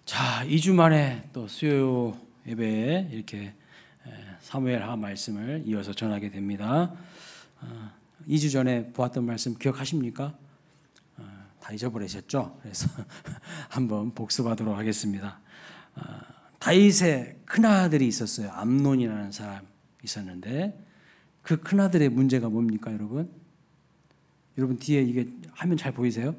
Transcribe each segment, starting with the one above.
자, 2주 만에 또 수요 예배에 이렇게 사무엘하 말씀을 이어서 전하게 됩니다. 2주 전에 보았던 말씀 기억하십니까? 다 잊어버리셨죠? 그래서 한번 복습하도록 하겠습니다. 다윗의 큰아들이 있었어요. 암논이라는 사람 있었는데 그 큰아들의 문제가 뭡니까, 여러분? 여러분 뒤에 이게 화면 잘 보이세요?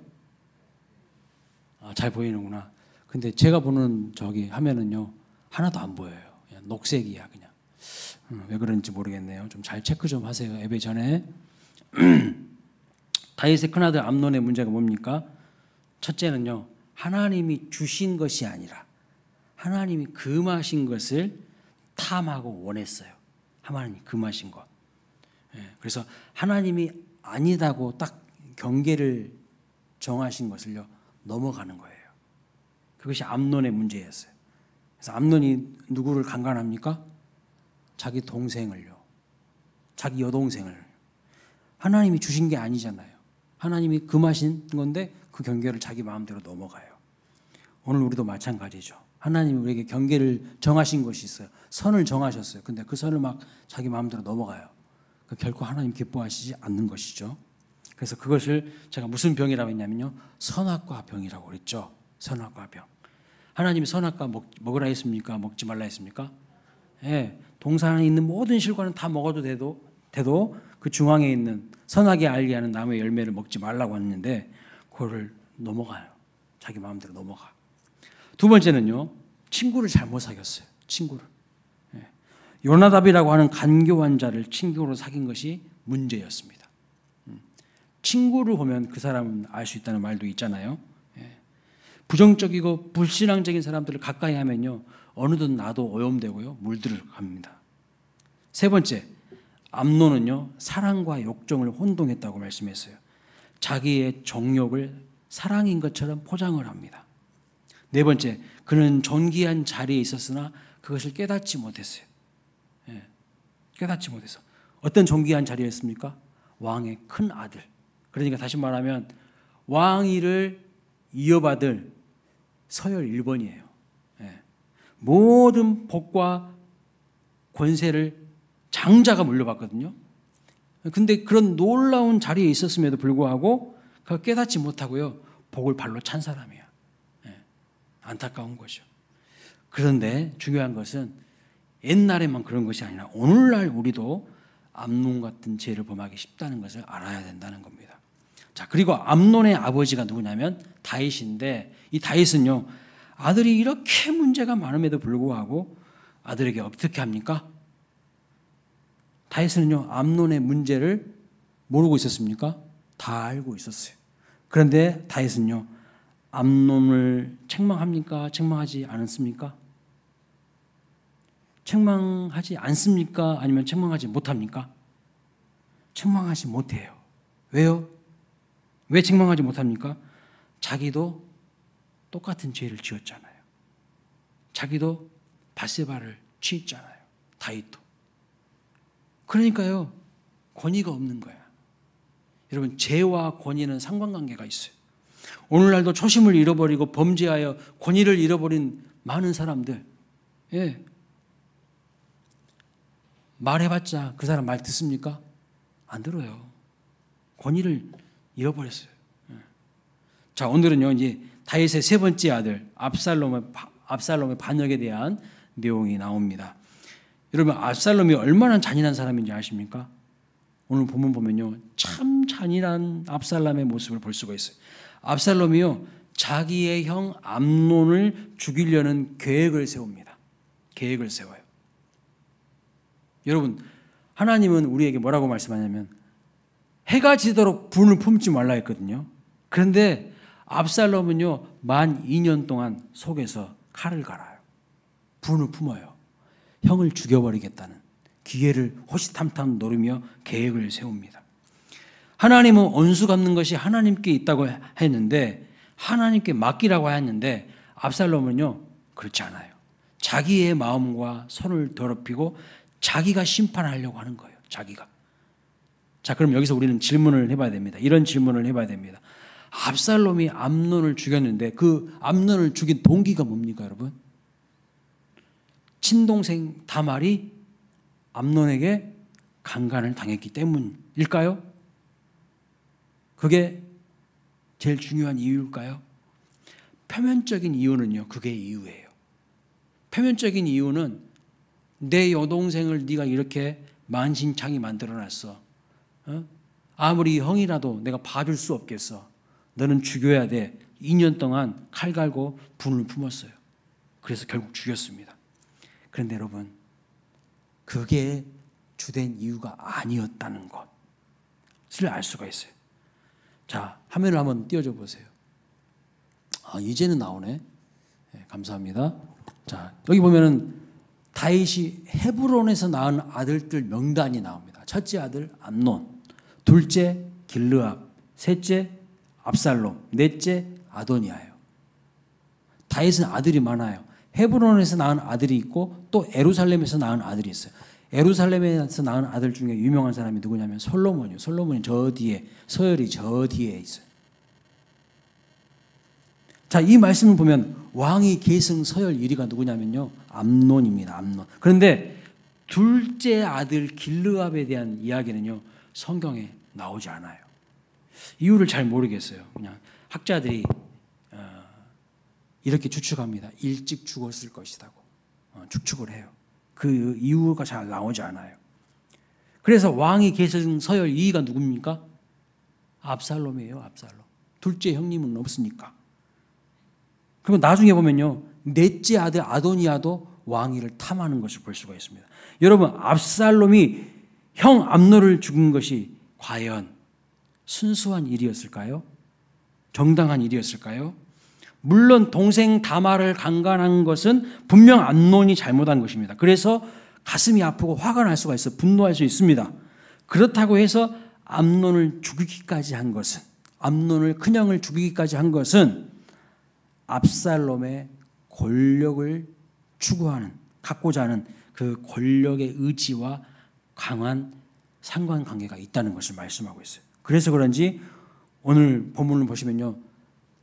잘 보이는구나. 근데 제가 보는 저기 화면은요 하나도 안 보여요. 그냥 녹색이야 그냥. 왜 그런지 모르겠네요. 좀 잘 체크 좀 하세요. 예배 전에. 다윗의 큰아들 암논의 문제가 뭡니까? 첫째는요, 하나님이 주신 것이 아니라 하나님이 금하신 것을 탐하고 원했어요. 하나님이 금하신 것. 그래서 하나님이 아니다고 딱 경계를 정하신 것을요 넘어가는 거예요. 그것이 암논의 문제였어요. 그래서 암논이 누구를 강간합니까? 자기 동생을요. 자기 여동생을. 하나님이 주신 게 아니잖아요. 하나님이 금하신 건데 그 경계를 자기 마음대로 넘어가요. 오늘 우리도 마찬가지죠. 하나님이 우리에게 경계를 정하신 것이 있어요. 선을 정하셨어요. 근데 그 선을 막 자기 마음대로 넘어가요. 그 결코 하나님 기뻐하시지 않는 것이죠. 그래서 그것을 제가 무슨 병이라고 했냐면요, 선악과 병이라고 그랬죠. 선악과 병. 하나님이 선악과 먹으라 했습니까? 먹지 말라 했습니까? 예, 동산에 있는 모든 실과는 다 먹어도 돼도 그 중앙에 있는 선악이 알게 하는 나무의 열매를 먹지 말라고 했는데 그거를 넘어가요. 자기 마음대로 넘어가. 두 번째는요, 친구를 잘못 사귀었어요. 친구를. 예. 요나답이라고 하는 간교한 자를 친구로 사귄 것이 문제였습니다. 친구를 보면 그 사람은 알 수 있다는 말도 있잖아요. 부정적이고 불신앙적인 사람들을 가까이 하면요 어느덧 나도 오염되고요 물들어갑니다. 세 번째, 암논은요 사랑과 욕정을 혼동했다고 말씀했어요. 자기의 정욕을 사랑인 것처럼 포장을 합니다. 네 번째, 그는 존귀한 자리에 있었으나 그것을 깨닫지 못했어요. 깨닫지 못해서. 어떤 존귀한 자리였습니까? 왕의 큰 아들. 그러니까 다시 말하면 왕위를 이어받을 서열 1번이에요. 모든 복과 권세를 장자가 물려받거든요. 근데 그런 놀라운 자리에 있었음에도 불구하고 그걸 깨닫지 못하고요 복을 발로 찬 사람이야. 안타까운 거죠. 그런데 중요한 것은 옛날에만 그런 것이 아니라 오늘날 우리도 암논 같은 죄를 범하기 쉽다는 것을 알아야 된다는 겁니다. 자, 그리고 암논의 아버지가 누구냐면 다윗인데, 이 다윗은요 아들이 이렇게 문제가 많음에도 불구하고 아들에게 어떻게 합니까? 다윗은요 암논의 문제를 모르고 있었습니까? 다 알고 있었어요. 그런데 다윗은요 암논을 책망합니까? 책망하지 않습니까? 책망하지 않습니까? 아니면 책망하지 못합니까? 책망하지 못해요. 왜요? 왜 책망하지 못합니까? 자기도 똑같은 죄를 지었잖아요. 자기도 밧세바를 취했잖아요. 다윗도. 그러니까요 권위가 없는 거야. 여러분, 죄와 권위는 상관관계가 있어요. 오늘날도 초심을 잃어버리고 범죄하여 권위를 잃어버린 많은 사람들, 말해봤자 그 사람 말 듣습니까? 안 들어요. 권위를 잃어버렸어요. 자, 오늘은요 이제 다윗의 세 번째 아들 압살롬의 반역에 대한 내용이 나옵니다. 여러분, 압살롬이 얼마나 잔인한 사람인지 아십니까? 오늘 본문 보면요 참 잔인한 압살롬의 모습을 볼 수가 있어요. 압살롬이요 자기의 형 암논을 죽이려는 계획을 세웁니다. 계획을 세워요. 여러분, 하나님은 우리에게 뭐라고 말씀하냐면 해가 지도록 분을 품지 말라 했거든요. 그런데 압살롬은요 만 2년 동안 속에서 칼을 갈아요. 분을 품어요. 형을 죽여버리겠다는 기회를 호시탐탐 노리며 계획을 세웁니다. 하나님은 원수 갚는 것이 하나님께 있다고 했는데, 하나님께 맡기라고 했는데 압살롬은요 그렇지 않아요. 자기의 마음과 손을 더럽히고 자기가 심판하려고 하는 거예요. 자기가. 자, 그럼 여기서 우리는 질문을 해봐야 됩니다. 이런 질문을 해봐야 됩니다. 압살롬이 암논을 죽였는데 그 암논을 죽인 동기가 뭡니까, 여러분? 친동생 다말이 암논에게 강간을 당했기 때문일까요? 그게 제일 중요한 이유일까요? 표면적인 이유는요, 그게 이유예요. 표면적인 이유는 내 여동생을 네가 이렇게 만신창이 만들어놨어. 아무리 형이라도 내가 봐줄 수 없겠어. 너는 죽여야 돼. 2년 동안 칼 갈고 분을 품었어요. 그래서 결국 죽였습니다. 그런데 여러분, 그게 주된 이유가 아니었다는 것을 알 수가 있어요. 자, 화면을 한번 띄워줘 보세요. 이제는 나오네. 네, 감사합니다. 자, 여기 보면은 다윗이 헤브론에서 낳은 아들들 명단이 나옵니다. 첫째 아들 암논, 둘째 길르압, 셋째 압살롬, 넷째 아도니아예요. 다윗은 아들이 많아요. 헤브론에서 낳은 아들이 있고 또 예루살렘에서 낳은 아들이 있어요. 예루살렘에서 낳은 아들 중에 유명한 사람이 누구냐면 솔로몬이요. 솔로몬이 저 뒤에, 서열이 저 뒤에 있어요. 자, 이 말씀을 보면 왕이 계승 서열 1위가 누구냐면요, 암논입니다. 암논. 그런데 둘째 아들 길르압에 대한 이야기는요, 성경에 나오지 않아요. 이유를 잘 모르겠어요. 그냥 학자들이 이렇게 추측합니다. 일찍 죽었을 것이라고 추측을 해요. 그 이유가 잘 나오지 않아요. 그래서 왕이 계승 서열 2위가 누굽니까? 압살롬이에요. 압살롬. 둘째 형님은 없으니까. 그리고 나중에 보면요, 넷째 아들 아도니아도 왕위를 탐하는 것을 볼 수가 있습니다. 여러분, 압살롬이 형 암논을 죽인 것이 과연 순수한 일이었을까요? 정당한 일이었을까요? 물론 동생 다말을 강간한 것은 분명 암논이 잘못한 것입니다. 그래서 가슴이 아프고 화가 날 수가 있어, 분노할 수 있습니다. 그렇다고 해서 암논을 죽이기까지 한 것은, 암논을 큰형을 죽이기까지 한 것은 압살롬의 권력을 추구하는, 갖고자 하는 그 권력의 의지와 강한 상관관계가 있다는 것을 말씀하고 있어요. 그래서 그런지 오늘 본문을 보시면요,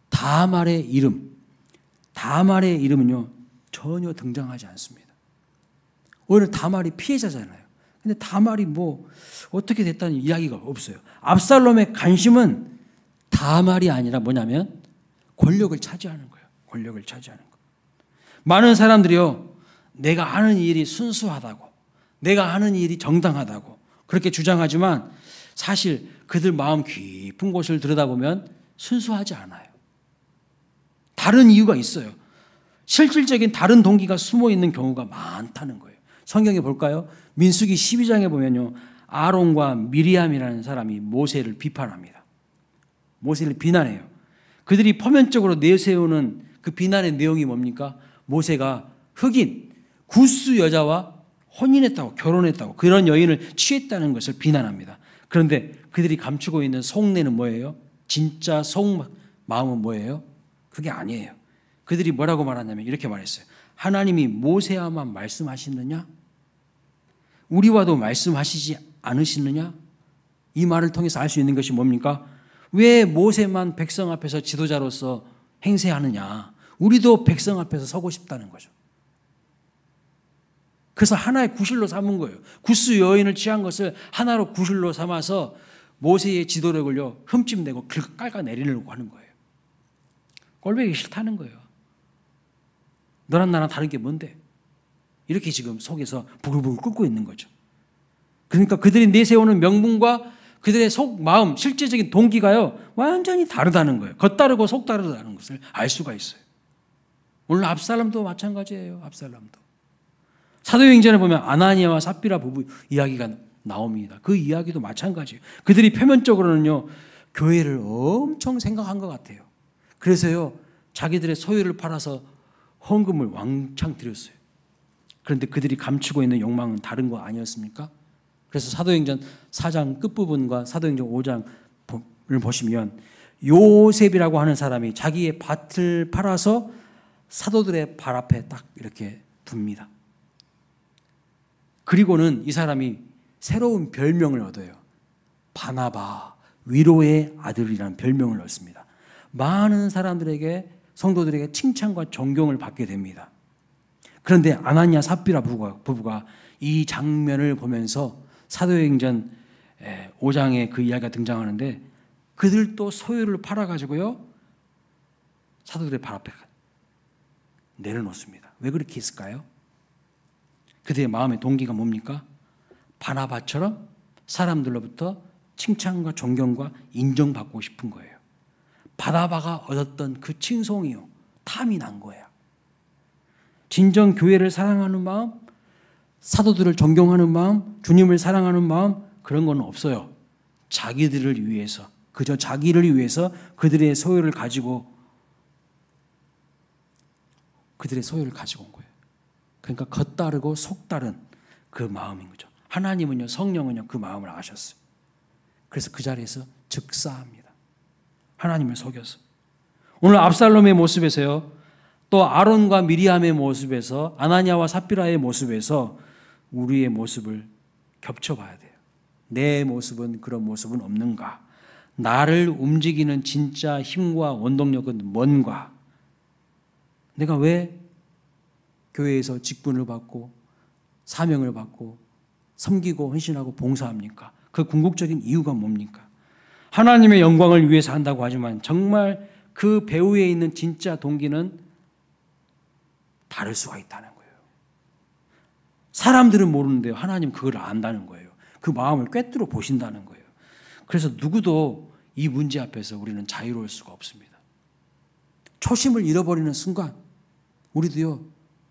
다말의 이름은요 전혀 등장하지 않습니다. 오히려 다말이 피해자잖아요. 근데 다말이 뭐 어떻게 됐다는 이야기가 없어요. 압살롬의 관심은 다말이 아니라 뭐냐면 권력을 차지하는 거예요. 권력을 차지하는 거. 많은 사람들이요, 내가 하는 일이 순수하다고, 내가 하는 일이 정당하다고 그렇게 주장하지만 사실 그들 마음 깊은 곳을 들여다보면 순수하지 않아요. 다른 이유가 있어요. 실질적인 다른 동기가 숨어 있는 경우가 많다는 거예요. 성경에 볼까요? 민수기 12장에 보면요, 아론과 미리암이라는 사람이 모세를 비판합니다. 모세를 비난해요. 그들이 표면적으로 내세우는 그 비난의 내용이 뭡니까? 모세가 흑인, 구스 여자와 혼인했다고, 결혼했다고, 그런 여인을 취했다는 것을 비난합니다. 그런데 그들이 감추고 있는 속내는 뭐예요? 진짜 속마음은 뭐예요? 그게 아니에요. 그들이 뭐라고 말하냐면 이렇게 말했어요. 하나님이 모세와만 말씀하시느냐? 우리와도 말씀하시지 않으시느냐? 이 말을 통해서 알 수 있는 것이 뭡니까? 왜 모세만 백성 앞에서 지도자로서 행세하느냐? 우리도 백성 앞에서 서고 싶다는 거죠. 그래서 하나의 구실로 삼은 거예요. 구스 여인을 취한 것을 하나로 구실로 삼아서 모세의 지도력을요 흠집내고 깔아내리려고 하는 거예요. 꼴보기 싫다는 거예요. 너랑 나랑 다른 게 뭔데? 이렇게 지금 속에서 부글부글 끓고 있는 거죠. 그러니까 그들이 내세우는 명분과 그들의 속 마음, 실제적인 동기가요 완전히 다르다는 거예요. 겉다르고 속다르다는 것을 알 수가 있어요. 오늘 압살롬도 마찬가지예요. 압살롬도. 사도행전에 보면 아나니아와 삽비라 부부 이야기가 나옵니다. 그 이야기도 마찬가지예요. 그들이 표면적으로는요 교회를 엄청 생각한 것 같아요. 그래서요 자기들의 소유를 팔아서 헌금을 왕창 드렸어요. 그런데 그들이 감추고 있는 욕망은 다른 거 아니었습니까? 그래서 사도행전 4장 끝부분과 사도행전 5장을 보시면 요셉이라고 하는 사람이 자기의 밭을 팔아서 사도들의 발 앞에 딱 이렇게 둡니다. 그리고는 이 사람이 새로운 별명을 얻어요. 바나바, 위로의 아들이라는 별명을 얻습니다. 많은 사람들에게, 성도들에게 칭찬과 존경을 받게 됩니다. 그런데 아나니아 삽비라 부부가 이 장면을 보면서 사도행전 5장에 그 이야기가 등장하는데, 그들도 소유를 팔아가지고요 사도들의 발 앞에 내려놓습니다. 왜 그렇게 했을까요? 그들의 마음의 동기가 뭡니까? 바나바처럼 사람들로부터 칭찬과 존경과 인정받고 싶은 거예요. 바나바가 얻었던 그 칭송이요, 탐이 난 거예요. 진정 교회를 사랑하는 마음, 사도들을 존경하는 마음, 주님을 사랑하는 마음, 그런 건 없어요. 자기들을 위해서, 그저 자기를 위해서 그들의 소유를 가지고 온 거예요. 그러니까 겉다르고 속다른 그 마음인 거죠. 하나님은요, 성령은요, 그 마음을 아셨어요. 그래서 그 자리에서 즉사합니다. 하나님을 속여서. 오늘 압살롬의 모습에서요, 또 아론과 미리암의 모습에서, 아나니아와 삽비라의 모습에서 우리의 모습을 겹쳐봐야 돼요. 내 모습은 그런 모습은 없는가? 나를 움직이는 진짜 힘과 원동력은 뭔가? 내가 왜 교회에서 직분을 받고 사명을 받고 섬기고 헌신하고 봉사합니까? 그 궁극적인 이유가 뭡니까? 하나님의 영광을 위해서 한다고 하지만 정말 그 배후에 있는 진짜 동기는 다를 수가 있다는 거예요. 사람들은 모르는데요, 하나님 그걸 안다는 거예요. 그 마음을 꿰뚫어 보신다는 거예요. 그래서 누구도 이 문제 앞에서 우리는 자유로울 수가 없습니다. 초심을 잃어버리는 순간 우리도요,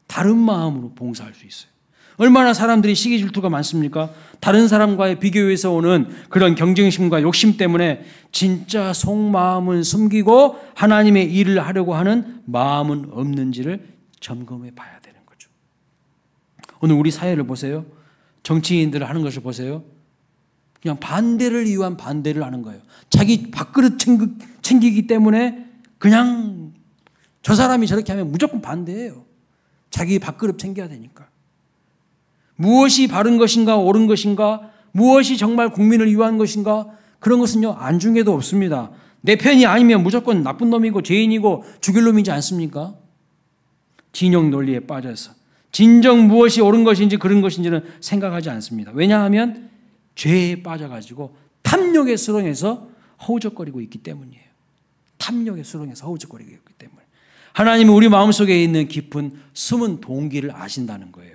다른 마음으로 봉사할 수 있어요. 얼마나 사람들이 시기 질투가 많습니까? 다른 사람과의 비교에서 오는 그런 경쟁심과 욕심 때문에 진짜 속마음은 숨기고 하나님의 일을 하려고 하는 마음은 없는지를 점검해 봐야 되는 거죠. 오늘 우리 사회를 보세요. 정치인들 하는 것을 보세요. 그냥 반대를 위한 반대를 하는 거예요. 자기 밥그릇 챙기기 때문에 그냥 저 사람이 저렇게 하면 무조건 반대해요. 자기 밥그릇 챙겨야 되니까. 무엇이 바른 것인가, 옳은 것인가, 무엇이 정말 국민을 위한 것인가, 그런 것은요, 안중에도 없습니다. 내 편이 아니면 무조건 나쁜 놈이고 죄인이고 죽일 놈이지 않습니까? 진영 논리에 빠져서 진정 무엇이 옳은 것인지 그런 것인지는 생각하지 않습니다. 왜냐하면 죄에 빠져가지고 탐욕의 수렁에서 허우적거리고 있기 때문이에요. 탐욕의 수렁에서 허우적거리고 있기 때문에. 하나님은 우리 마음속에 있는 깊은 숨은 동기를 아신다는 거예요.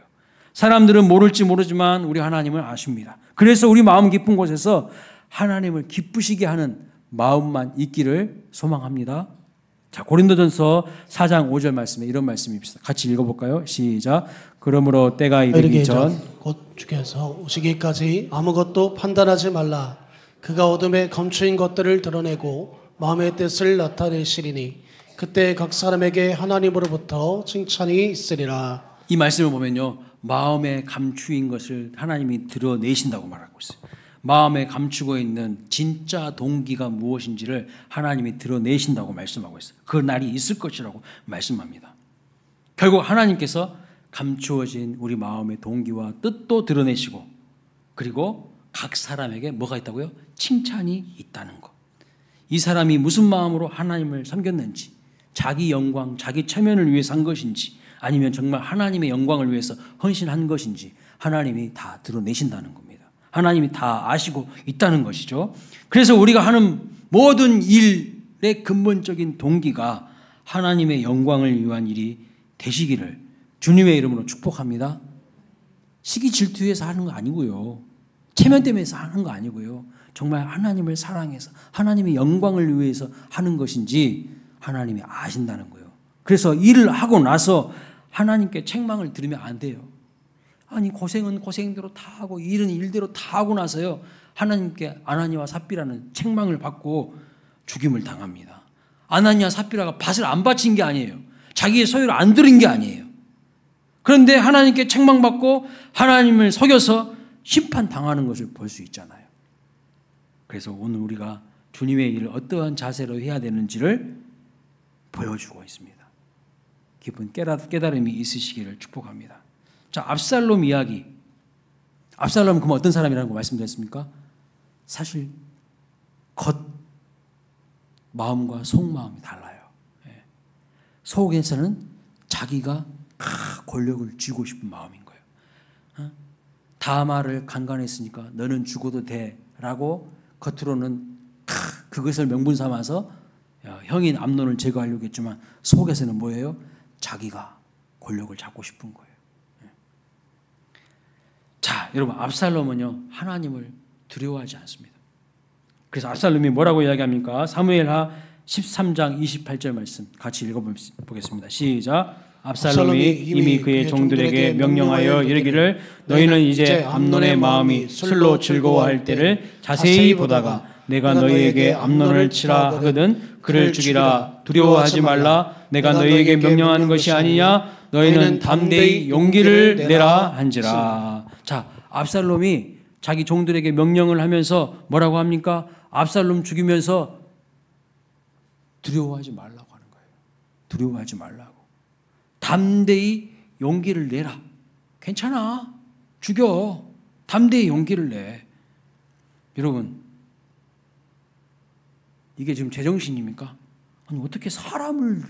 사람들은 모를지 모르지만 우리 하나님을 아십니다. 그래서 우리 마음 깊은 곳에서 하나님을 기쁘시게 하는 마음만 있기를 소망합니다. 자, 고린도전서 4장 5절 말씀에 이런 말씀이 있습니다. 같이 읽어볼까요? 시작. 그러므로 때가 이르기 전 곧 주께서 오시기까지 아무것도 판단하지 말라. 그가 어둠에 감추인 것들을 드러내고 마음의 뜻을 나타내시리니 그때 각 사람에게 하나님으로부터 칭찬이 있으리라. 이 말씀을 보면요, 마음에 감추인 것을 하나님이 드러내신다고 말하고 있어요. 마음에 감추고 있는 진짜 동기가 무엇인지를 하나님이 드러내신다고 말씀하고 있어요. 그 날이 있을 것이라고 말씀합니다. 결국 하나님께서 감추어진 우리 마음의 동기와 뜻도 드러내시고, 그리고 각 사람에게 뭐가 있다고요? 칭찬이 있다는 것. 이 사람이 무슨 마음으로 하나님을 섬겼는지, 자기 영광, 자기 체면을 위해서 한 것인지, 아니면 정말 하나님의 영광을 위해서 헌신한 것인지 하나님이 다 드러내신다는 겁니다. 하나님이 다 아시고 있다는 것이죠. 그래서 우리가 하는 모든 일의 근본적인 동기가 하나님의 영광을 위한 일이 되시기를 주님의 이름으로 축복합니다. 시기 질투해서 하는 거 아니고요. 체면 때문에 하는 거 아니고요. 정말 하나님을 사랑해서 하나님의 영광을 위해서 하는 것인지 하나님이 아신다는 거예요. 그래서 일을 하고 나서 하나님께 책망을 들으면 안 돼요. 아니, 고생은 고생대로 다 하고 일은 일대로 다 하고 나서요, 하나님께 아나니아와 삽비라는 책망을 받고 죽임을 당합니다. 아나니아 삽비라가 밭을 안 바친 게 아니에요. 자기의 소유를 안 들인 게 아니에요. 그런데 하나님께 책망받고 하나님을 속여서 심판당하는 것을 볼 수 있잖아요. 그래서 오늘 우리가 주님의 일을 어떠한 자세로 해야 되는지를 보여주고 있습니다. 깊은 깨달음이 있으시기를 축복합니다. 자, 압살롬 이야기. 압살롬은 그럼 어떤 사람이라는 거 말씀드렸습니까? 사실 마음과 속마음이 달라요. 속에서는 자기가 권력을 쥐고 싶은 마음인 거예요. 다말을 강간했으니까 너는 죽어도 돼라고 겉으로는 그것을 명분 삼아서 형인 암논을 제거하려고 했지만 속에서는 뭐예요? 자기가 권력을 잡고 싶은 거예요. 자, 여러분, absalom은요 하나님을 두려워하지 않습니다. 그래서 압살롬이 뭐라고 이야기합니까? 사무엘하 13장 28절 말씀 같이 읽어보겠습니다. 시작. 압살롬이 이미 그의 종들에게 명령하여 이르기를 너희는 이제 암논의 마음이 술로 즐거워할 때를 자세히 보다가 내가 너희에게 암논을 치라 하거든 그를 죽이라. 두려워하지 말라. 내가 너희에게 명령하는 것이 아니냐. 너희는 담대히 용기를 내라 한지라. 자, 압살롬이 자기 종들에게 명령을 하면서 뭐라고 합니까? 압살롬 죽이면서 두려워하지 말라고 하는 거예요. 두려워하지 말라고. 담대히 용기를 내라. 괜찮아. 죽여. 담대히 용기를 내. 여러분, 이게 지금 제정신입니까? 아니, 어떻게 사람을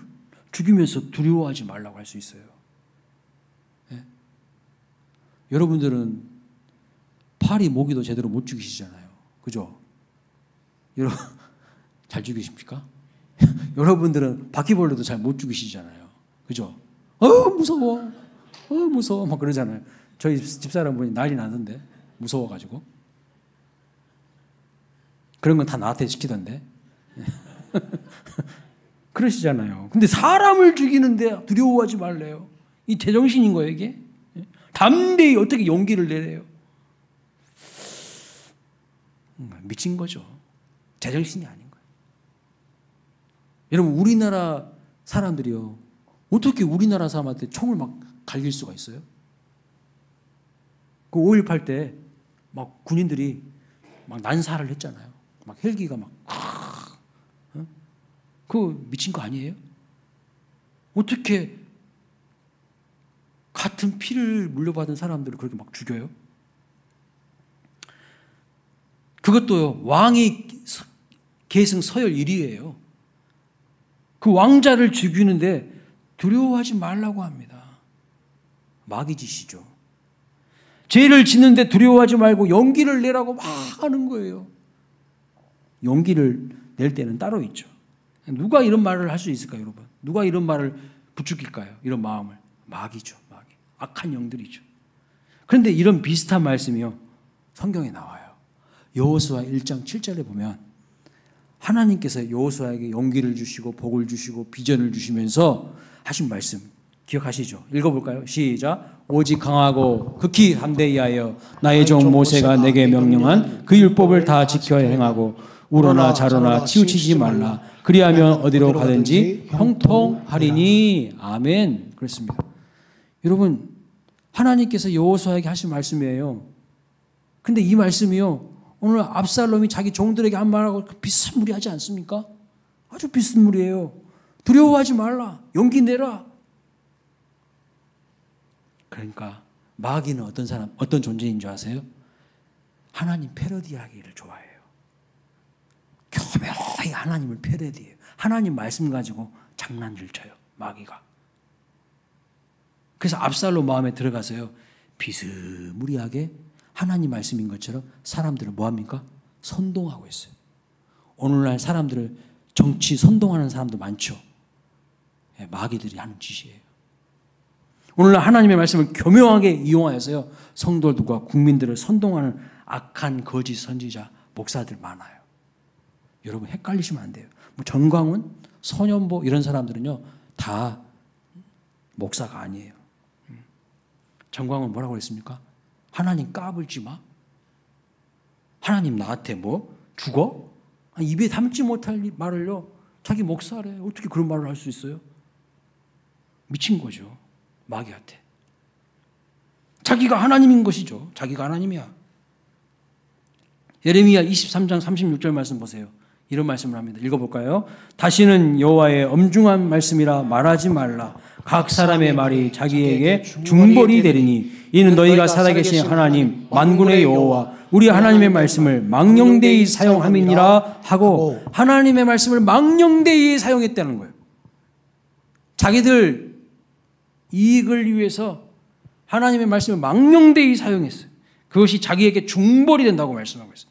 죽이면서 두려워하지 말라고 할 수 있어요? 네? 여러분들은 파리 모기도 제대로 못 죽이시잖아요. 그죠? 여러분, 잘 죽이십니까? 여러분들은 바퀴벌레도 잘 못 죽이시잖아요. 그죠? 무서워. 무서워. 막 그러잖아요. 저희 집사람 분이 난리 나던데. 무서워가지고. 그런 건 다 나한테 시키던데. 그러시잖아요. 근데 사람을 죽이는데 두려워하지 말래요. 이 제정신인 거예요, 이게? 담대히 어떻게 용기를 내래요? 미친 거죠. 제정신이 아닌 거예요. 여러분, 우리나라 사람들이요, 어떻게 우리나라 사람한테 총을 막 갈길 수가 있어요? 그 5.18 때 막 군인들이 막 난사를 했잖아요. 막 헬기가 막 그거 미친 거 아니에요? 어떻게 같은 피를 물려받은 사람들을 그렇게 막 죽여요? 그것도요, 왕이 계승 서열 1위예요. 그 왕자를 죽이는데 두려워하지 말라고 합니다. 마귀 짓이죠. 죄를 짓는데 두려워하지 말고 용기를 내라고 막 하는 거예요. 용기를 낼 때는 따로 있죠. 누가 이런 말을 할 수 있을까요, 여러분? 누가 이런 말을 부추길까요? 이런 마음을. 마귀죠, 마귀. 악한 영들이죠. 그런데 이런 비슷한 말씀이요, 성경에 나와요. 여호수아 1장 7절에 보면 하나님께서 여호수아에게 용기를 주시고 복을 주시고 비전을 주시면서 하신 말씀 기억하시죠? 읽어볼까요? 시작. 오직 강하고 극히 담대히 하여 나의 종 모세가 내게 명령한 그 율법을 다 지켜 행하고 우로나 자로나 치우치지 말라. 그리하면 어디로 가든지 형통하리니. 아멘. 그렇습니다. 여러분, 하나님께서 여호수아에게 하신 말씀이에요. 근데 이 말씀이요, 오늘 압살롬이 자기 종들에게 한 말하고 비스무리하지 않습니까? 아주 비스무리해요. 두려워하지 말라. 용기 내라. 그러니까 마귀는 어떤 사람, 어떤 존재인 줄 아세요? 하나님 패러디하기를 좋아해요. 교묘히 하나님을 패러디해요. 하나님 말씀 가지고 장난질 쳐요, 마귀가. 그래서 압살롬 마음에 들어가서요, 비스무리하게 하나님 말씀인 것처럼 사람들을 뭐합니까? 선동하고 있어요. 오늘날 사람들을 정치 선동하는 사람도 많죠. 마귀들이 하는 짓이에요. 오늘날 하나님의 말씀을 교묘하게 이용하여서요, 성도들과 국민들을 선동하는 악한 거짓 선지자, 목사들 많아요. 여러분, 헷갈리시면 안 돼요. 뭐 정광훈, 선연보 이런 사람들은요, 다 목사가 아니에요. 정광훈 뭐라고 그랬습니까? 하나님 까불지 마. 하나님 나한테 뭐 죽어? 입에 담지 못할 말을요, 자기 목사래. 어떻게 그런 말을 할 수 있어요? 미친 거죠, 마귀한테. 자기가 하나님인 것이죠. 자기가 하나님이야. 예레미야 23장 36절 말씀 보세요. 이런 말씀을 합니다. 읽어볼까요? 다시는 여호와의 엄중한 말씀이라 말하지 말라. 각 사람의 말이 자기에게 중벌이 되리니 이는 너희가 살아계신 하나님 만군의 여호와 우리 하나님의 말씀을 망령되이 사용함이니라 하고 하나님의 말씀을 망령되이 사용했다는 거예요. 자기들 이익을 위해서 하나님의 말씀을 망령되이 사용했어요. 그것이 자기에게 중벌이 된다고 말씀하고 있어요.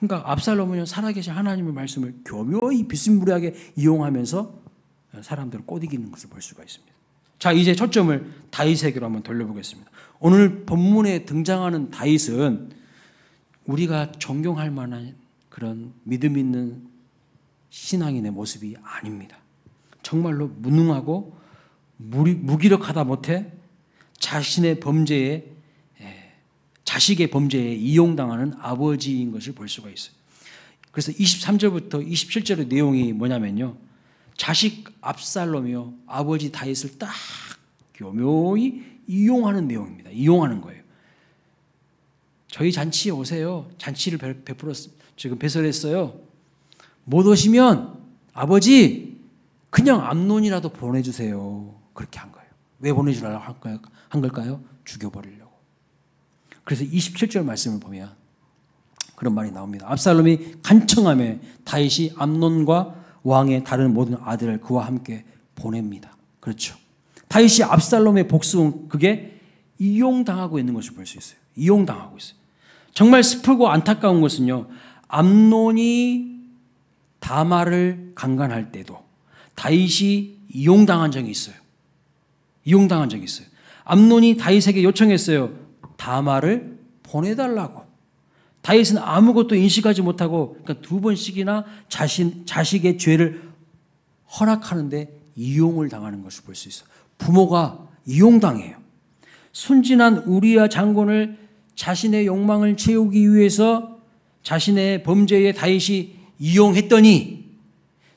그러니까 압살롬은 살아계신 하나님의 말씀을 교묘히 비스무리하게 이용하면서 사람들을 꼬드기는 것을 볼 수가 있습니다. 자, 이제 초점을 다윗에게로 한번 돌려보겠습니다. 오늘 본문에 등장하는 다윗은 우리가 존경할 만한 그런 믿음 있는 신앙인의 모습이 아닙니다. 정말로 무능하고 무기력하다 못해 자신의 범죄에 자식의 범죄에 이용당하는 아버지인 것을 볼 수가 있어요. 그래서 23절부터 27절의 내용이 뭐냐면요. 자식 압살롬이요. 아버지 다윗을 딱 교묘히 이용하는 내용입니다. 이용하는 거예요. 저희 잔치에 오세요. 잔치를 지금 배설했어요. 못 오시면 아버지 그냥 암논이라도 보내주세요. 그렇게 한 거예요. 왜 보내주려고 한 걸까요? 죽여버리려고. 그래서 27절 말씀을 보면 그런 말이 나옵니다. 압살롬이 간청하며 다윗이 암논과 왕의 다른 모든 아들을 그와 함께 보냅니다. 그렇죠. 다윗이 압살롬의 복수는 그게 이용당하고 있는 것을 볼 수 있어요. 이용당하고 있어요. 정말 슬프고 안타까운 것은요. 암논이 다말을 강간할 때도 다윗이 이용당한 적이 있어요. 이용당한 적이 있어요. 암논이 다윗에게 요청했어요. 다말을 보내달라고. 다윗은 아무것도 인식하지 못하고 그러니까 두 번씩이나 자식의 죄를 허락하는데 이용을 당하는 것을 볼 수 있어요. 부모가 이용당해요. 순진한 우리야 장군을 자신의 욕망을 채우기 위해서 자신의 범죄에 다윗이 이용했더니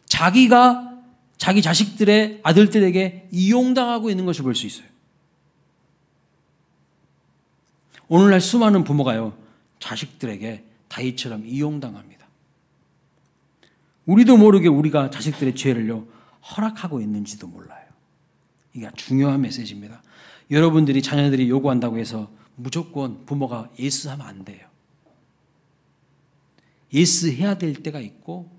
자기가 자기 자식들의 아들들에게 이용당하고 있는 것을 볼 수 있어요. 오늘날 수많은 부모가요. 자식들에게 다윗처럼 이용당합니다. 우리도 모르게 우리가 자식들의 죄를요. 허락하고 있는지도 몰라요. 이게 중요한 메시지입니다. 여러분들이 자녀들이 요구한다고 해서 무조건 부모가 예스하면 안 돼요. 예스해야 될 때가 있고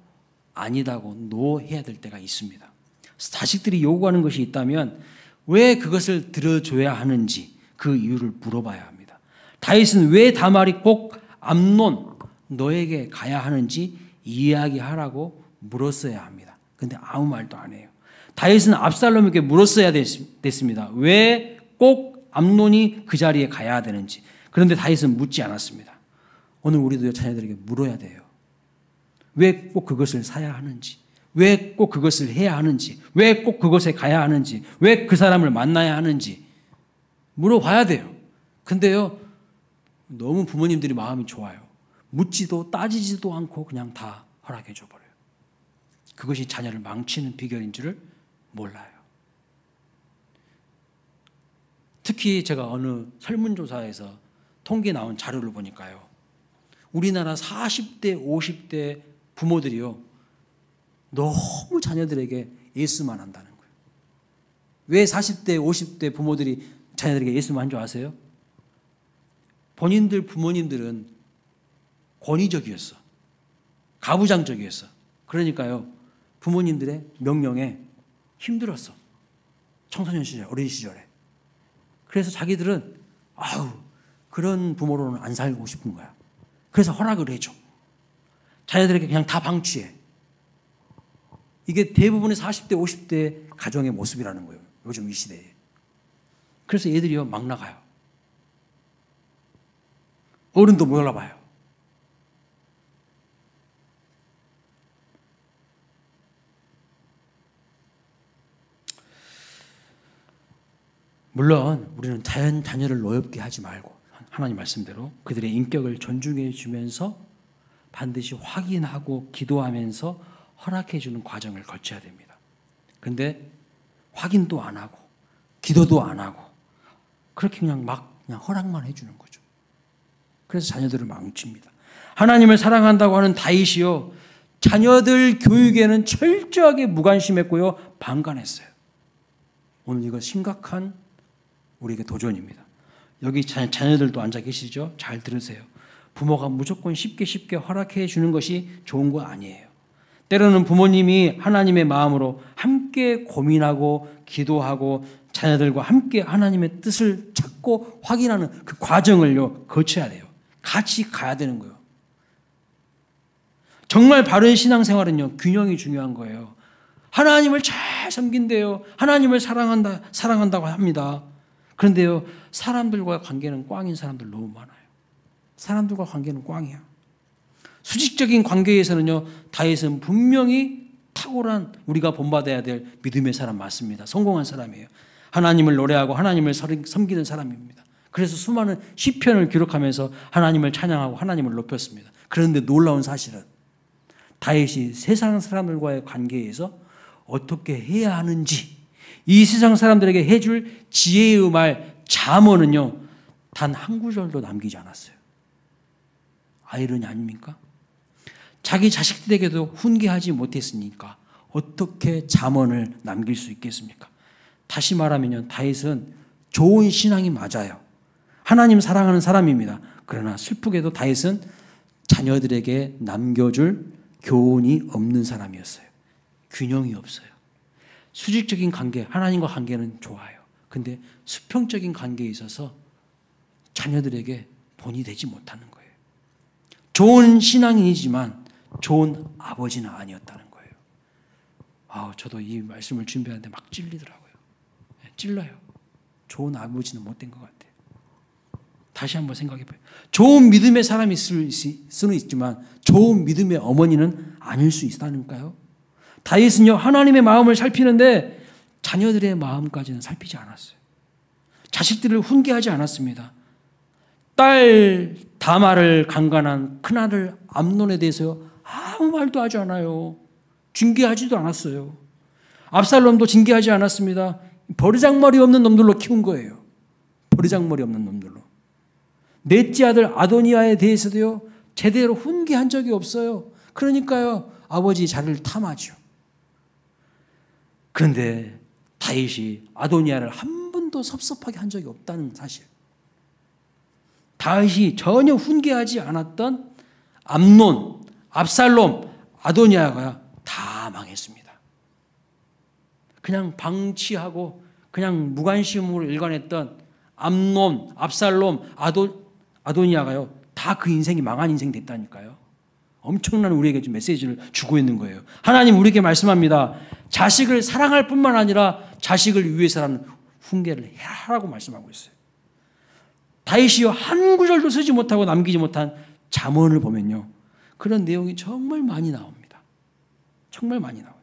아니다고 노해야 될 때가 있습니다. 자식들이 요구하는 것이 있다면 왜 그것을 들어줘야 하는지 그 이유를 물어봐야 합니다. 다윗은 왜 다말이 꼭 암논 너에게 가야 하는지 이야기하라고 물었어야 합니다. 그런데 아무 말도 안 해요. 다윗은 압살롬에게 물었어야 됐습니다. 왜 꼭 암논이 그 자리에 가야 되는지. 그런데 다윗은 묻지 않았습니다. 오늘 우리도 자녀들에게 물어야 돼요. 왜 꼭 그것을 사야 하는지, 왜 꼭 그것을 해야 하는지, 왜 꼭 그것에 가야 하는지, 왜 그 사람을 만나야 하는지 물어봐야 돼요. 근데요, 너무 부모님들이 마음이 좋아요. 묻지도 따지지도 않고 그냥 다 허락해 줘버려요. 그것이 자녀를 망치는 비결인 줄을 몰라요. 특히 제가 어느 설문조사에서 통계 나온 자료를 보니까요. 우리나라 40대, 50대 부모들이요. 너무 자녀들에게 예수만 한다는 거예요. 왜 40대, 50대 부모들이 자녀들에게 예수만 한 줄 아세요? 본인들 부모님들은 권위적이었어. 가부장적이었어. 그러니까요. 부모님들의 명령에 힘들었어. 청소년 시절, 어린 시절에. 그래서 자기들은 그런 부모로는 안 살고 싶은 거야. 그래서 허락을 해줘. 자녀들에게 그냥 다 방치해. 이게 대부분의 40대, 50대 가정의 모습이라는 거예요. 요즘 이 시대에. 그래서 얘들이요, 막 나가요. 어른도 못 올라봐요. 물론 우리는 자녀를 노엽게 하지 말고 하나님 말씀대로 그들의 인격을 존중해 주면서 반드시 확인하고 기도하면서 허락해 주는 과정을 거쳐야 됩니다. 근데 확인도 안 하고 기도도 안 하고 그렇게 그냥 허락만 해 주는 거죠. 그래서 자녀들을 망칩니다. 하나님을 사랑한다고 하는 다윗이요. 자녀들 교육에는 철저하게 무관심했고요. 방관했어요. 오늘 이거 심각한 우리에게 도전입니다. 여기 자녀들도 앉아 계시죠? 잘 들으세요. 부모가 무조건 쉽게 허락해 주는 것이 좋은 거 아니에요. 때로는 부모님이 하나님의 마음으로 함께 고민하고 기도하고 자녀들과 함께 하나님의 뜻을 찾고 확인하는 그 과정을요, 거쳐야 돼요. 같이 가야 되는 거예요. 정말 바른 신앙생활은요, 균형이 중요한 거예요. 하나님을 잘 섬긴대요. 하나님을 사랑한다고 합니다. 그런데요, 사람들과의 관계는 꽝인 사람들 너무 많아요. 사람들과 관계는 꽝이야. 수직적인 관계에서는요, 다윗은 분명히 탁월한 우리가 본받아야 될 믿음의 사람 맞습니다. 성공한 사람이에요. 하나님을 노래하고 하나님을 섬기는 사람입니다. 그래서 수많은 시편을 기록하면서 하나님을 찬양하고 하나님을 높였습니다. 그런데 놀라운 사실은 다윗이 세상 사람들과의 관계에서 어떻게 해야 하는지, 이 세상 사람들에게 해줄 지혜의 말 잠언은요, 단 한 구절도 남기지 않았어요. 아이러니 아닙니까? 자기 자식들에게도 훈계하지 못했으니까 어떻게 잠언을 남길 수 있겠습니까? 다시 말하면요, 다윗은 좋은 신앙이 맞아요. 하나님 사랑하는 사람입니다. 그러나 슬프게도 다윗은 자녀들에게 남겨줄 교훈이 없는 사람이었어요. 균형이 없어요. 수직적인 관계, 하나님과 관계는 좋아요. 근데 수평적인 관계에 있어서 자녀들에게 본이 되지 못하는 거예요. 좋은 신앙인이지만 좋은 아버지는 아니었다는 거예요. 저도 이 말씀을 준비하는데 막 찔리더라고요. 찔러요. 좋은 아버지는 못된 것 같아요. 다시 한번 생각해 봐요. 좋은 믿음의 사람이 있을 수는 있지만 좋은 믿음의 어머니는 아닐 수 있다니까요. 다윗은요, 하나님의 마음을 살피는데 자녀들의 마음까지는 살피지 않았어요. 자식들을 훈계하지 않았습니다. 딸 다말을 강간한 큰아들 암논에 대해서 아무 말도 하지 않아요. 징계하지도 않았어요. 압살롬도 징계하지 않았습니다. 버르장머리 없는 놈들로 키운 거예요. 버르장머리 없는 놈들로. 넷째 아들 아도니아에 대해서도요, 제대로 훈계한 적이 없어요. 그러니까요, 아버지 자리를 탐하죠. 그런데 다윗이 아도니아를 한 번도 섭섭하게 한 적이 없다는 사실. 다윗이 전혀 훈계하지 않았던 암논, 압살롬, 아도니아가 다 망했습니다. 그냥 방치하고 그냥 무관심으로 일관했던 암논, 압살롬, 아도니아가요, 다 그 인생이 망한 인생 됐다니까요. 엄청난 우리에게 좀 메시지를 주고 있는 거예요. 하나님 우리에게 말씀합니다. 자식을 사랑할 뿐만 아니라 자식을 위해서라는 훈계를 하라고 말씀하고 있어요. 다윗이요, 한 구절도 쓰지 못하고 남기지 못한 잠언을 보면요, 그런 내용이 정말 많이 나옵니다. 정말 많이 나와요.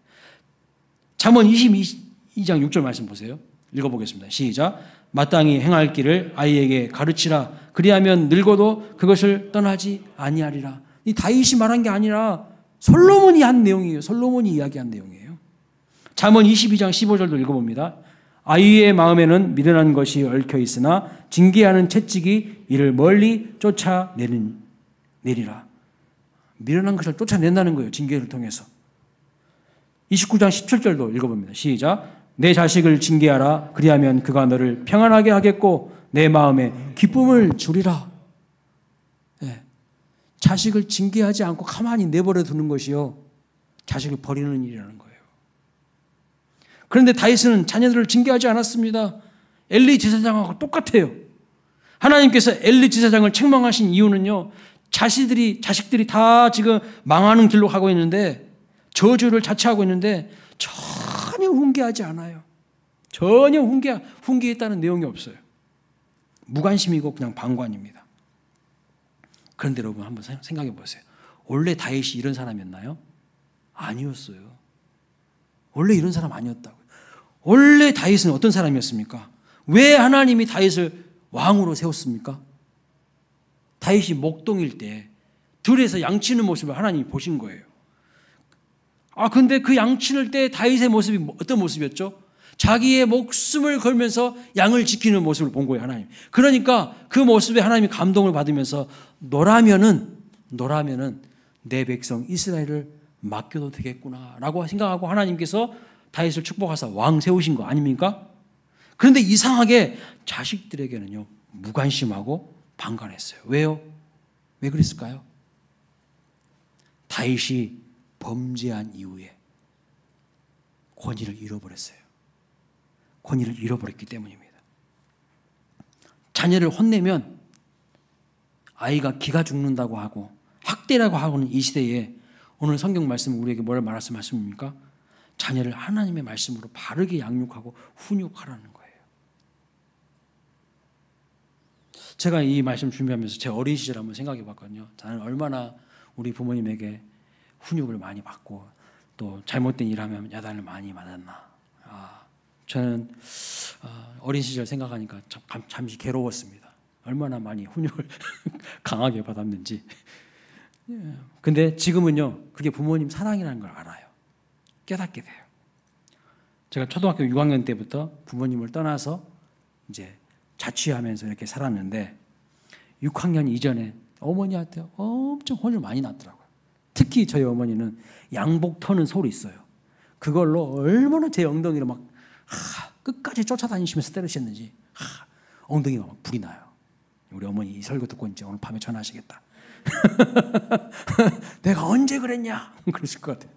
잠언 22장 6절 말씀 보세요. 읽어보겠습니다. 시작. 마땅히 행할 길을 아이에게 가르치라. 그리하면 늙어도 그것을 떠나지 아니하리라. 이 다윗이 말한 게 아니라 솔로몬이 한 내용이에요. 솔로몬이 이야기한 내용이에요. 잠언 22장 15절도 읽어봅니다. 아이의 마음에는 미련한 것이 얽혀 있으나 징계하는 채찍이 이를 멀리 쫓아내리라. 미련한 것을 쫓아낸다는 거예요. 징계를 통해서. 29장 17절도 읽어봅니다. 시작. 내 자식을 징계하라. 그리하면 그가 너를 평안하게 하겠고 내 마음에 기쁨을 주리라. 네. 자식을 징계하지 않고 가만히 내버려 두는 것이요, 자식을 버리는 일이라는 거예요. 그런데 다윗은 자녀들을 징계하지 않았습니다. 엘리 제사장하고 똑같아요. 하나님께서 엘리 제사장을 책망하신 이유는요, 자식들이 다 지금 망하는 길로 가고 있는데, 저주를 자처하고 있는데 전혀 훈계하지 않아요. 전혀 훈계했다는 내용이 없어요. 무관심이고 그냥 방관입니다. 그런데 여러분 한번 생각해 보세요. 원래 다윗이 이런 사람이었나요? 아니었어요. 원래 이런 사람 아니었다고요. 원래 다윗은 어떤 사람이었습니까? 왜 하나님이 다윗을 왕으로 세웠습니까? 다윗이 목동일 때 들에서 양치는 모습을 하나님이 보신 거예요. 근데 그 양치를 때 다윗의 모습이 어떤 모습이었죠? 자기의 목숨을 걸면서 양을 지키는 모습을 본 거예요, 하나님. 그러니까 그 모습에 하나님이 감동을 받으면서 너라면은 내 백성 이스라엘을 맡겨도 되겠구나라고 생각하고 하나님께서 다윗을 축복하사 왕 세우신 거 아닙니까? 그런데 이상하게 자식들에게는요, 무관심하고 방관했어요. 왜요? 왜 그랬을까요? 다윗이 범죄한 이후에 권위를 잃어버렸어요. 권위를 잃어버렸기 때문입니다. 자녀를 혼내면 아이가 기가 죽는다고 하고 학대라고 하고는 이 시대에 오늘 성경 말씀은 우리에게 뭘 말씀입니까? 자녀를 하나님의 말씀으로 바르게 양육하고 훈육하라는 거예요. 제가 이 말씀 준비하면서 제 어린 시절 한번 생각해 봤거든요. 저는 얼마나 우리 부모님에게 훈육을 많이 받고 또 잘못된 일하면 야단을 많이 맞았나. 저는 어린 시절 생각하니까 잠시 괴로웠습니다. 얼마나 많이 훈육을 강하게 받았는지. 근데 지금은요, 그게 부모님 사랑이라는 걸 알아요. 깨닫게 돼요. 제가 초등학교 6학년 때부터 부모님을 떠나서 이제 자취하면서 이렇게 살았는데 6학년 이전에 어머니한테 엄청 혼을 많이 났더라고요. 특히 저희 어머니는 양복 터는 솔이 있어요. 그걸로 얼마나 제 엉덩이를 막 끝까지 쫓아다니시면서 때리셨는지 엉덩이가 막 불이 나요. 우리 어머니 이 설교 듣고 이제 오늘 밤에 전화하시겠다. 내가 언제 그랬냐? 그러실 것 같아요.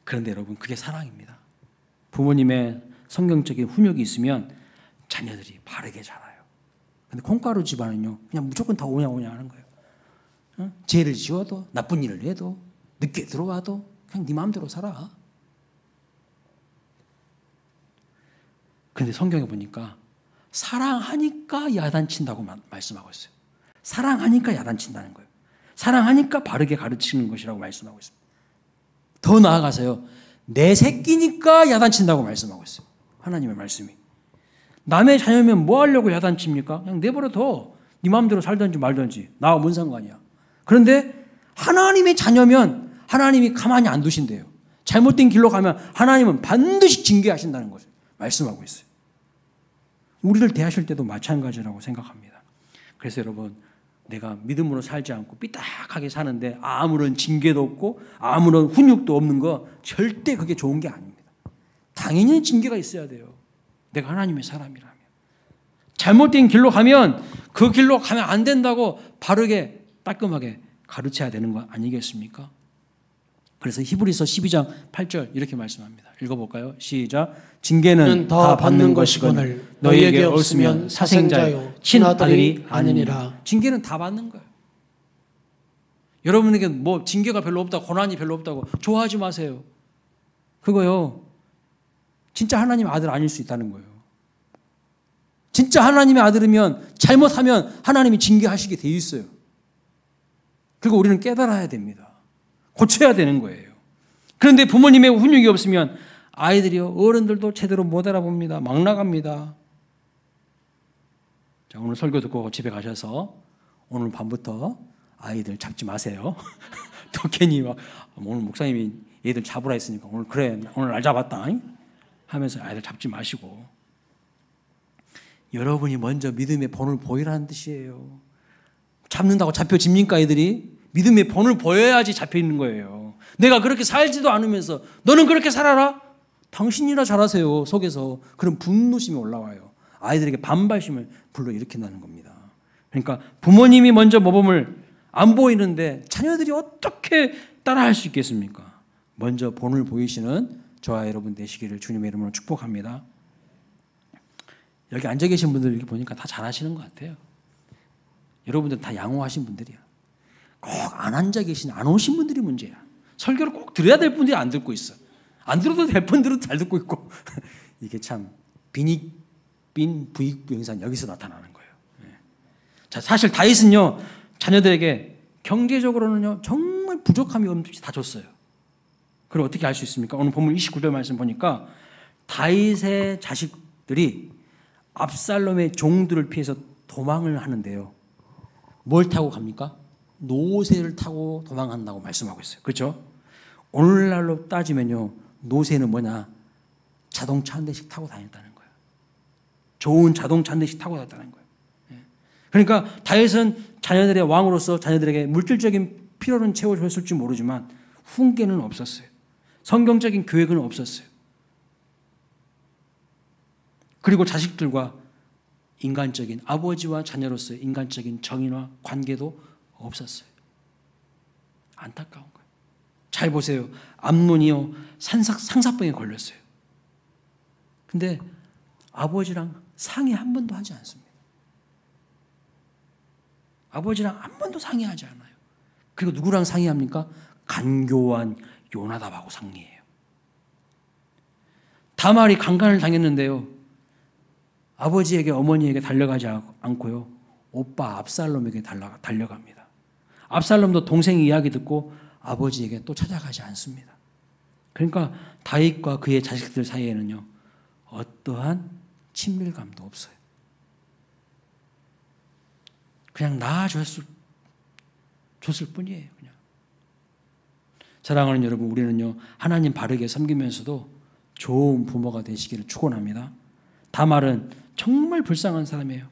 그런데 여러분, 그게 사랑입니다. 부모님의 성경적인 훈육이 있으면 자녀들이 바르게 자라요. 근데 콩가루 집안은요, 그냥 무조건 다 오냐 하는 거예요. 죄를 지어도 나쁜 일을 해도 늦게 들어와도 그냥 네 마음대로 살아. 근데 성경에 보니까 사랑하니까 야단친다고 말씀하고 있어요. 사랑하니까 야단친다는 거예요. 사랑하니까 바르게 가르치는 것이라고 말씀하고 있습니다. 더 나아가서요, 내 새끼니까 야단친다고 말씀하고 있어요. 하나님의 말씀이. 남의 자녀면 뭐 하려고 야단칩니까? 그냥 내버려둬. 네 마음대로 살든지 말든지 나와 뭔 상관이야. 그런데 하나님의 자녀면 하나님이 가만히 안 두신대요. 잘못된 길로 가면 하나님은 반드시 징계하신다는 것을 말씀하고 있어요. 우리를 대하실 때도 마찬가지라고 생각합니다. 그래서 여러분, 내가 믿음으로 살지 않고 삐딱하게 사는데 아무런 징계도 없고 아무런 훈육도 없는 거 절대 그게 좋은 게 아닙니다. 당연히 징계가 있어야 돼요. 내가 하나님의 사람이라면. 잘못된 길로 가면 그 길로 가면 안 된다고 바르게 따끔하게 가르쳐야 되는 거 아니겠습니까? 그래서 히브리서 12장 8절 이렇게 말씀합니다. 읽어볼까요? 시작. 징계는 다 받는 것이거늘 너희에게 없으면 사생자요 친아들이 아니니라. 징계는 다 받는 거예요. 여러분에게 뭐 징계가 별로 없다고, 고난이 별로 없다고 좋아하지 마세요. 그거요, 진짜 하나님의 아들 아닐 수 있다는 거예요. 진짜 하나님의 아들이면 잘못하면 하나님이 징계하시게 돼 있어요. 그리고 우리는 깨달아야 됩니다. 고쳐야 되는 거예요. 그런데 부모님의 훈육이 없으면 아이들이요, 어른들도 제대로 못 알아봅니다. 막 나갑니다. 자, 오늘 설교 듣고 집에 가셔서 오늘 밤부터 아이들 잡지 마세요. 또 괜히 막 오늘 목사님이 얘들 잡으라 했으니까 오늘 그래 오늘 날 잡았다 하면서 아이들 잡지 마시고, 여러분이 먼저 믿음의 본을 보이라는 뜻이에요. 잡는다고 잡혀집니까? 애들이 믿음의 본을 보여야지 잡혀있는 거예요. 내가 그렇게 살지도 않으면서 너는 그렇게 살아라? 당신이나 잘하세요. 속에서 그런 분노심이 올라와요. 아이들에게 반발심을 불러일으킨다는 겁니다. 그러니까 부모님이 먼저 모범을 안 보이는데 자녀들이 어떻게 따라할 수 있겠습니까? 먼저 본을 보이시는 저와 여러분 되시기를 주님의 이름으로 축복합니다. 여기 앉아 계신 분들 이렇게 보니까 다 잘하시는 것 같아요. 여러분들 다 양호하신 분들이야. 꼭 안 앉아 계신, 안 오신 분들이 문제야. 설교를 꼭 들어야 될 분들이 안 듣고 있어. 안 들어도 될 분들은 잘 듣고 있고. 이게 참 빈 부익부영산 여기서 나타나는 거예요. 자, 사실 다윗은요, 자녀들에게 경제적으로는요 정말 부족함이 없이 다 줬어요. 그럼 어떻게 알 수 있습니까? 오늘 본문 29절 말씀 보니까 다윗의 자식들이 압살롬의 종들을 피해서 도망을 하는데요, 뭘 타고 갑니까? 노새를 타고 도망한다고 말씀하고 있어요. 그렇죠? 오늘날로 따지면요, 노새는 뭐냐? 자동차 한 대씩 타고 다녔다는 거예요. 좋은 자동차 한 대씩 타고 다녔다는 거예요. 그러니까 다윗은 자녀들의 왕으로서 자녀들에게 물질적인 필요는 채워줬을지 모르지만 훈계는 없었어요. 성경적인 교육은 없었어요. 그리고 자식들과 인간적인 아버지와 자녀로서의 인간적인 정의와 관계도 없었어요. 안타까운 거예요. 잘 보세요. 암논이요 상사병에 걸렸어요. 근데 아버지랑 상의 한 번도 하지 않습니다. 아버지랑 한 번도 상의하지 않아요. 그리고 누구랑 상의합니까? 간교한 요나답하고 상의해요. 다말이 강간을 당했는데요. 아버지에게 어머니에게 달려가지 않고요. 오빠 압살롬에게 달려갑니다. 압살롬도 동생 이야기 듣고 아버지에게 또 찾아가지 않습니다. 그러니까 다윗과 그의 자식들 사이에는요. 어떠한 친밀감도 없어요. 그냥 낳아줬을 뿐이에요. 그냥. 사랑하는 여러분, 우리는요. 하나님 바르게 섬기면서도 좋은 부모가 되시기를 축원합니다. 다말은 정말 불쌍한 사람이에요.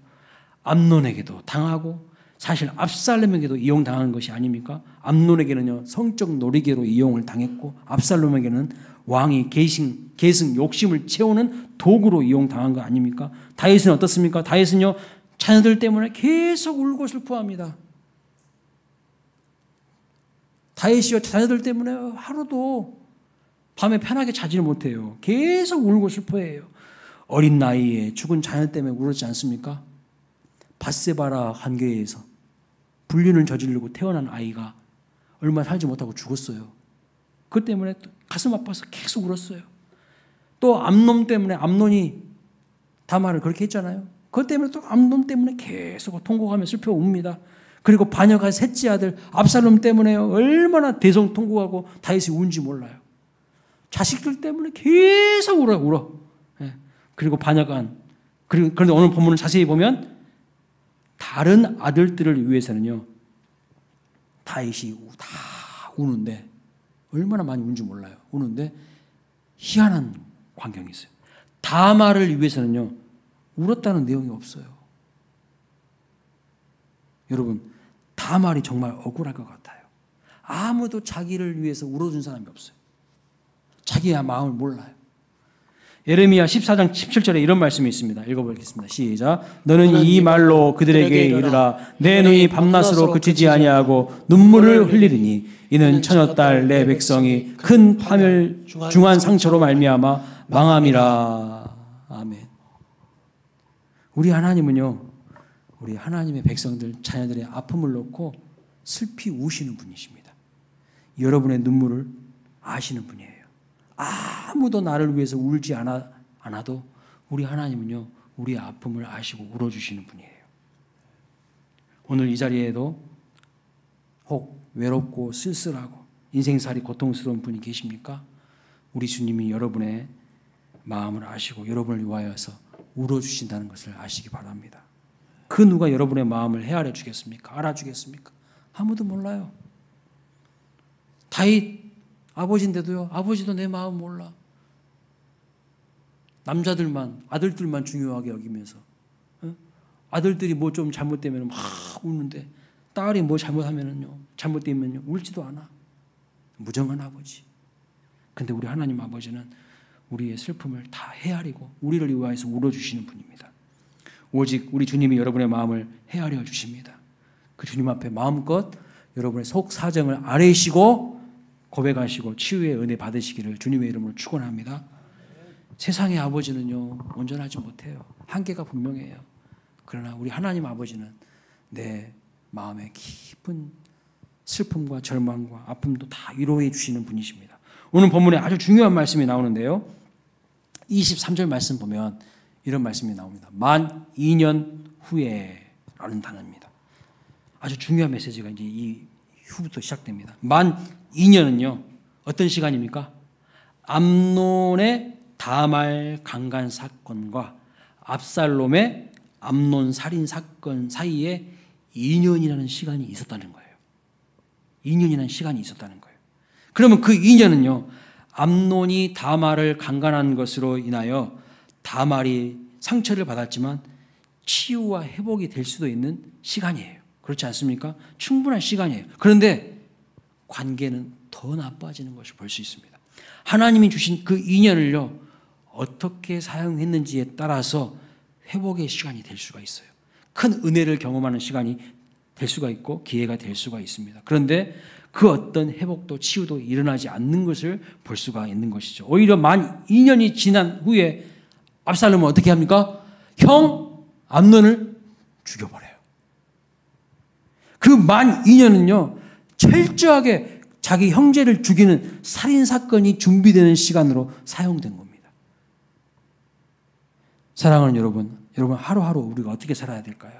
암논에게도 당하고 사실 압살롬에게도 이용당한 것이 아닙니까? 암논에게는요 성적 놀이개로 이용을 당했고 압살롬에게는 왕이 계승 욕심을 채우는 도구로 이용당한 거 아닙니까? 다윗은 어떻습니까? 다윗은요 자녀들 때문에 계속 울고 슬퍼합니다. 다윗이요 자녀들 때문에 하루도 밤에 편하게 자지를 못해요. 계속 울고 슬퍼해요. 어린 나이에 죽은 자녀 때문에 울었지 않습니까? 밧세바라 관계에서 불륜을 저지르고 태어난 아이가 얼마 살지 못하고 죽었어요. 그것 때문에 가슴 아파서 계속 울었어요. 또 암논 때문에 암논이 다말을 그렇게 했잖아요. 그것 때문에 또 암논 때문에 계속 통곡하며 슬퍼 웁니다. 그리고 반역한 셋째 아들 압살롬 때문에 얼마나 대성통곡하고 다윗이 운지 몰라요. 자식들 때문에 계속 울어. 그리고 반역한 그런데 오늘 본문을 자세히 보면 다른 아들들을 위해서는요 다윗이 다 우는데 얼마나 많이 운지 몰라요. 우는데 희한한 광경이 있어요. 다말을 위해서는요 울었다는 내용이 없어요. 여러분 다말이 정말 억울할 것 같아요. 아무도 자기를 위해서 울어준 사람이 없어요. 자기의 마음을 몰라요. 예레미야 14장 17절에 이런 말씀이 있습니다. 읽어보겠습니다. 시작. 너는 이 말로 그들에게 이르라. 내 눈이 밤낮으로 그치지 아니하고 눈물을 흘리리니 이는 처녀딸 내 백성이 큰 파멸 중한 상처로 말미암아 망함이라. 아멘. 우리 하나님은요. 우리 하나님의 백성들 자녀들의 아픔을 놓고 슬피 우시는 분이십니다. 여러분의 눈물을 아시는 분이에요. 아무도 나를 위해서 울지 않아도 우리 하나님은요 우리의 아픔을 아시고 울어주시는 분이에요. 오늘 이 자리에도 혹 외롭고 쓸쓸하고 인생살이 고통스러운 분이 계십니까? 우리 주님이 여러분의 마음을 아시고 여러분을 위하여서 울어주신다는 것을 아시기 바랍니다. 그 누가 여러분의 마음을 헤아려 주겠습니까? 알아주겠습니까? 아무도 몰라요. 다윗 아버지인데도요. 아버지도 내 마음 몰라. 남자들만 아들들만 중요하게 여기면서 아들들이 뭐 좀 잘못되면 막 우는데 딸이 뭐 잘못되면요 울지도 않아. 무정한 아버지. 근데 우리 하나님 아버지는 우리의 슬픔을 다 헤아리고 우리를 위하여서 울어주시는 분입니다. 오직 우리 주님이 여러분의 마음을 헤아려 주십니다. 그 주님 앞에 마음껏 여러분의 속 사정을 아뢰시고 고백하시고 치유의 은혜 받으시기를 주님의 이름으로 축원합니다. 세상의 아버지는요 온전하지 못해요. 한계가 분명해요. 그러나 우리 하나님 아버지는 내 마음의 깊은 슬픔과 절망과 아픔도 다 위로해 주시는 분이십니다. 오늘 본문에 아주 중요한 말씀이 나오는데요. 23절 말씀 보면 이런 말씀이 나옵니다. 만 2년 후에라는 단어입니다. 아주 중요한 메시지가 이제 이 후부터 시작됩니다. 만 2년은요 어떤 시간입니까? 암논의 다말 강간 사건과 압살롬의 암논 살인 사건 사이에 2년이라는 시간이 있었다는 거예요. 2년이라는 시간이 있었다는 거예요. 그러면 그 2년은요 암논이 다말을 강간한 것으로 인하여 다말이 상처를 받았지만 치유와 회복이 될 수도 있는 시간이에요. 그렇지 않습니까? 충분한 시간이에요. 그런데 관계는 더 나빠지는 것을 볼 수 있습니다. 하나님이 주신 그 2년을요 어떻게 사용했는지에 따라서 회복의 시간이 될 수가 있어요. 큰 은혜를 경험하는 시간이 될 수가 있고 기회가 될 수가 있습니다. 그런데 그 어떤 회복도 치유도 일어나지 않는 것을 볼 수가 있는 것이죠. 오히려 만 2년이 지난 후에 압살롬은 어떻게 합니까? 형 암논을 죽여버려요. 그 만 2년은요 철저하게 자기 형제를 죽이는 살인사건이 준비되는 시간으로 사용된 겁니다. 사랑하는 여러분 하루하루 우리가 어떻게 살아야 될까요?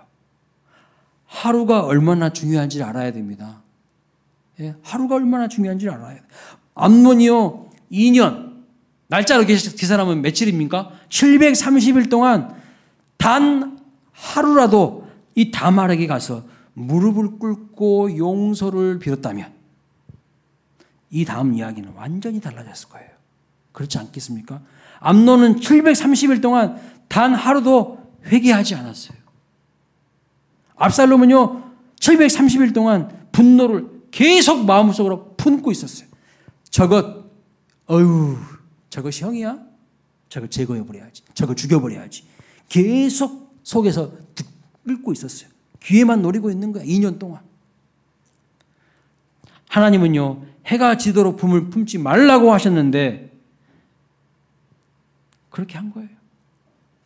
하루가 얼마나 중요한지를 알아야 됩니다. 예, 하루가 얼마나 중요한지를 알아야 돼요. 암논이요 2년 날짜로 계산하면 며칠입니까? 730일 동안 단 하루라도 이 다말에게 가서 무릎을 꿇고 용서를 빌었다면 이 다음 이야기는 완전히 달라졌을 거예요. 그렇지 않겠습니까? 암논은 730일 동안 단 하루도 회개하지 않았어요. 압살롬은요 730일 동안 분노를 계속 마음속으로 품고 있었어요. 저것이 형이야? 저걸 제거해버려야지. 저걸 죽여버려야지. 계속 속에서 끓고 있었어요. 기회만 노리고 있는 거야. 2년 동안. 하나님은요 해가 지도록 품을 품지 말라고 하셨는데 그렇게 한 거예요.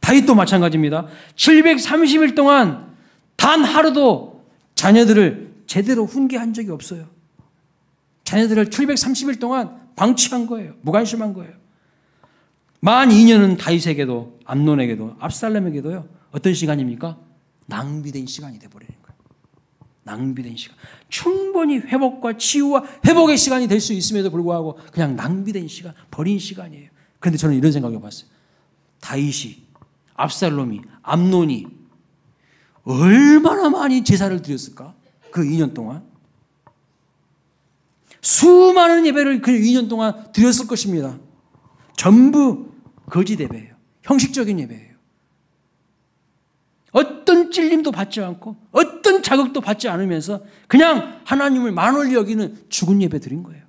다윗도 마찬가지입니다. 730일 동안 단 하루도 자녀들을 제대로 훈계한 적이 없어요. 자녀들을 730일 동안 방치한 거예요. 무관심한 거예요. 만 2년은 다윗에게도 암논에게도 압살롬에게도요. 어떤 시간입니까? 낭비된 시간이 되어버리는 거예요. 낭비된 시간. 충분히 회복과 치유와 회복의 시간이 될 수 있음에도 불구하고 그냥 낭비된 시간, 버린 시간이에요. 그런데 저는 이런 생각을 해봤어요. 다윗이, 압살롬이, 암논이 얼마나 많이 제사를 드렸을까? 그 2년 동안. 수많은 예배를 그 2년 동안 드렸을 것입니다. 전부 거짓 예배예요. 형식적인 예배예요. 어떤 찔림도 받지 않고 어떤 자극도 받지 않으면서 그냥 하나님을 만홀히 여기는 죽은 예배 드린 거예요.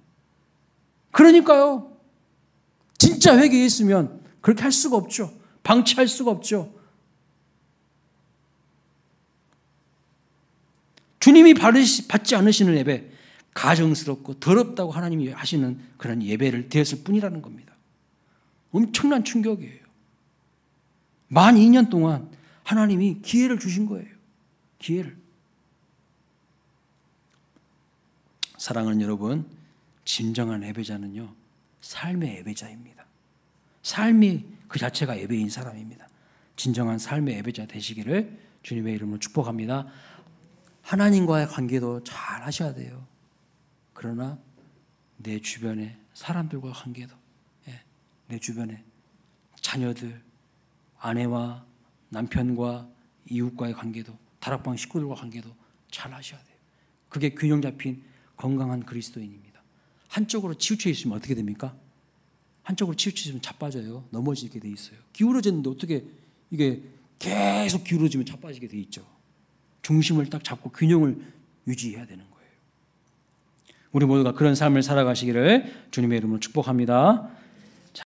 그러니까요. 진짜 회개했으면 그렇게 할 수가 없죠. 방치할 수가 없죠. 주님이 받지 않으시는 예배, 가증스럽고 더럽다고 하나님이 하시는 그런 예배를 드렸을 뿐이라는 겁니다. 엄청난 충격이에요. 만 2년 동안 하나님이 기회를 주신 거예요. 기회를. 사랑하는 여러분, 진정한 예배자는요, 삶의 예배자입니다. 삶이 그 자체가 예배인 사람입니다. 진정한 삶의 예배자 되시기를 주님의 이름으로 축복합니다. 하나님과의 관계도 잘 하셔야 돼요. 그러나 내 주변의 사람들과 관계도, 내 주변의 자녀들, 아내와 남편과 이웃과의 관계도, 다락방 식구들과 관계도 잘 하셔야 돼요. 그게 균형 잡힌 건강한 그리스도인입니다. 한쪽으로 치우쳐 있으면 어떻게 됩니까? 한쪽으로 치우쳐 있으면 자빠져요. 넘어지게 돼 있어요. 기울어졌는데 어떻게 이게 계속 기울어지면 자빠지게 돼 있죠. 중심을 딱 잡고 균형을 유지해야 되는 거예요. 우리 모두가 그런 삶을 살아가시기를 주님의 이름으로 축복합니다.